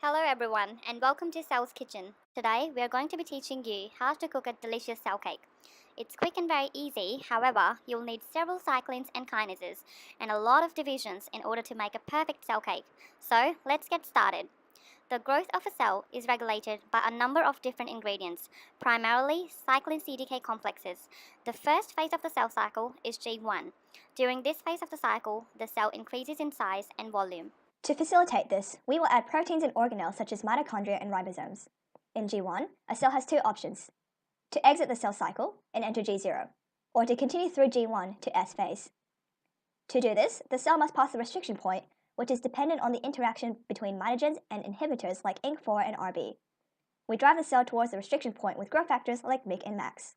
Hello everyone and welcome to Sal's Kitchen. Today we are going to be teaching you how to cook a delicious cell cake. It's quick and very easy, however, you'll need several cyclins and kinases and a lot of divisions in order to make a perfect cell cake. So let's get started. The growth of a cell is regulated by a number of different ingredients, primarily cyclin CDK complexes. The first phase of the cell cycle is G1. During this phase of the cycle, the cell increases in size and volume. To facilitate this, we will add proteins and organelles such as mitochondria and ribosomes. In G1, a cell has two options: to exit the cell cycle and enter G0, or to continue through G1 to S phase. To do this, the cell must pass the restriction point, which is dependent on the interaction between mitogens and inhibitors like INC4 and RB. We drive the cell towards the restriction point with growth factors like MYC and MAX.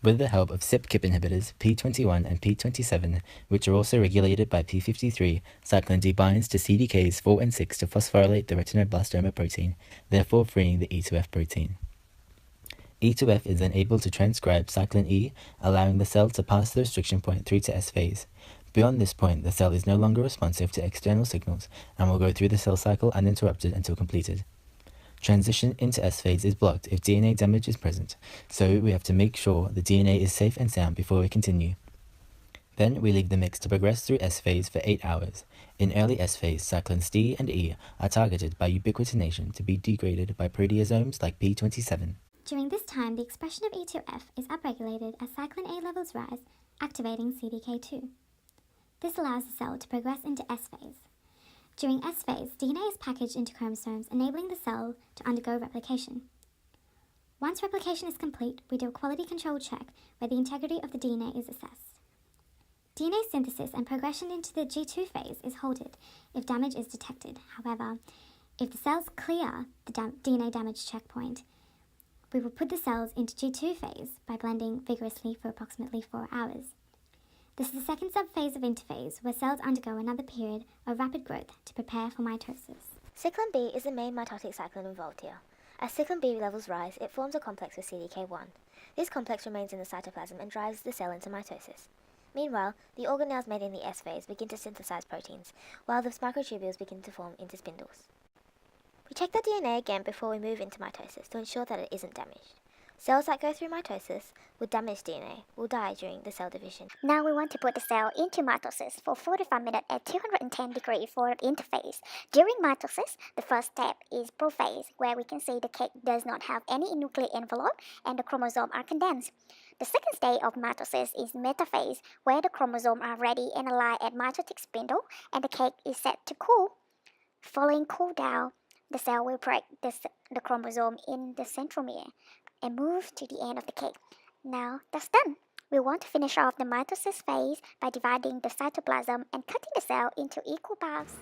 With the help of CYP-KIP inhibitors P21 and P27, which are also regulated by P53, cyclin D binds to CDKs 4 and 6 to phosphorylate the retinoblastoma protein, therefore freeing the E2F protein. E2F is then able to transcribe cyclin E, allowing the cell to pass the restriction point through to S phase. Beyond this point, the cell is no longer responsive to external signals and will go through the cell cycle uninterrupted until completed. Transition into S phase is blocked if DNA damage is present, so we have to make sure the DNA is safe and sound before we continue. Then we leave the mix to progress through S phase for 8 hours. In early S phase, cyclins D and E are targeted by ubiquitination to be degraded by proteasomes like P27. During this time, the expression of E2F is upregulated as cyclin A levels rise, activating CDK2. This allows the cell to progress into S phase. During S phase, DNA is packaged into chromosomes, enabling the cell to undergo replication. Once replication is complete, we do a quality control check where the integrity of the DNA is assessed. DNA synthesis and progression into the G2 phase is halted if damage is detected. However, if the cells clear the DNA damage checkpoint, we will put the cells into G2 phase by blending vigorously for approximately 4 hours. This is the second subphase of interphase, where cells undergo another period of rapid growth to prepare for mitosis. Cyclin B is the main mitotic cyclin involved here. As cyclin B levels rise, it forms a complex with CDK1. This complex remains in the cytoplasm and drives the cell into mitosis. Meanwhile, the organelles made in the S phase begin to synthesize proteins, while the microtubules begin to form into spindles. We check the DNA again before we move into mitosis to ensure that it isn't damaged. Cells that go through mitosis with damaged DNA will die during the cell division. Now we want to put the cell into mitosis for 45 minutes at 210 degrees for interphase. During mitosis, the first step is prophase, where we can see the cake does not have any nuclear envelope and the chromosomes are condensed. The second stage of mitosis is metaphase, where the chromosomes are ready and aligned at mitotic spindle and the cake is set to cool. Following cool down, the cell will break the chromosome in the centromere and move to the end of the cake. Now that's done. We want to finish off the mitosis phase by dividing the cytoplasm and cutting the cell into equal parts.